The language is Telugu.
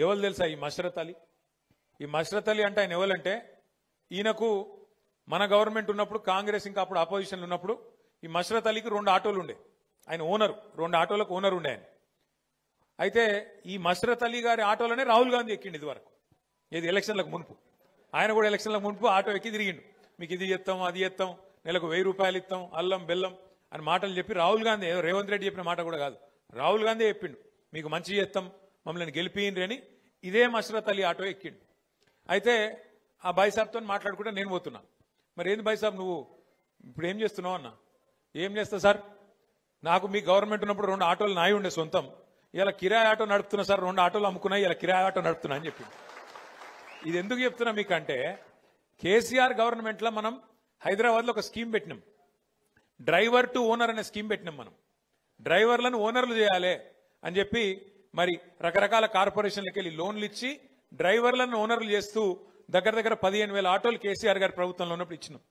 ఎవరు తెలుసా ఈ మష్రత్ అలీ? ఈ మష్రత్ అలీ అంటే ఆయన ఎవరంటే, ఈయనకు మన గవర్నమెంట్ ఉన్నప్పుడు, కాంగ్రెస్ ఇంకా అప్పుడు అపోజిషన్ ఉన్నప్పుడు ఈ మష్రత్ అలీకి 2 ఆటోలు ఉండే. ఆయన ఓనరు, 2 ఆటోలకు ఓనర్ ఉండే ఆయన. అయితే ఈ మష్రత్ అలీ గారి ఆటోలోనే రాహుల్ గాంధీ ఎక్కిండు ఇది వరకు, ఏది ఎలక్షన్లకు మునుపు. ఆయన కూడా ఎలక్షన్లకు మునుపు ఆటో ఎక్కి తిరిగిండు. మీకు ఇది చేస్తాం, అది చేస్తాం, నెలకు 1000 రూపాయలు ఇస్తాం, అల్లం బెల్లం అని మాటలు చెప్పి రాహుల్ గాంధీ, ఏదో రేవంత్ రెడ్డి చెప్పిన మాట కూడా కాదు, రాహుల్ గాంధీ చెప్పిండు మీకు మంచి చేస్తాం, మమ్మల్ని గెలిపియండి అని. ఇదే మష్రత్ అలీ ఆటో ఎక్కిండు. అయితే ఆ బాయ్ సాబ్తో మాట్లాడుకుంటే నేను పోతున్నా. మరి ఏంది బాయ్ సాబ్ నువ్వు ఇప్పుడు ఏం చేస్తున్నావు అన్న? ఏం చేస్తా సార్, నాకు మీ గవర్నమెంట్ ఉన్నప్పుడు 2 ఆటోలు నాయి ఉండే సొంతం, ఇలా కిరాయి ఆటో నడుపుతున్నా సార్, 2 ఆటోలు అమ్ముకున్నాయి, ఇలా కిరాయి ఆటో నడుపుతున్నా అని చెప్పింది. ఇది ఎందుకు చెప్తున్నా మీకంటే, కేసీఆర్ గవర్నమెంట్ లో మనం హైదరాబాద్ లో ఒక స్కీమ్ పెట్టినాం, డ్రైవర్ టు ఓనర్ అనే స్కీమ్ పెట్టినాం. మనం డ్రైవర్లను ఓనర్లు చేయాలి అని చెప్పి మరి రకరకాల కార్పొరేషన్లకు వెళ్ళి లోన్లు ఇచ్చి డ్రైవర్లను ఓనర్లు చేస్తూ దగ్గర 15,000 ఆటోలు కేసీఆర్ గారి ప్రభుత్వంలో ఉన్నప్పుడు ఇచ్చినాం.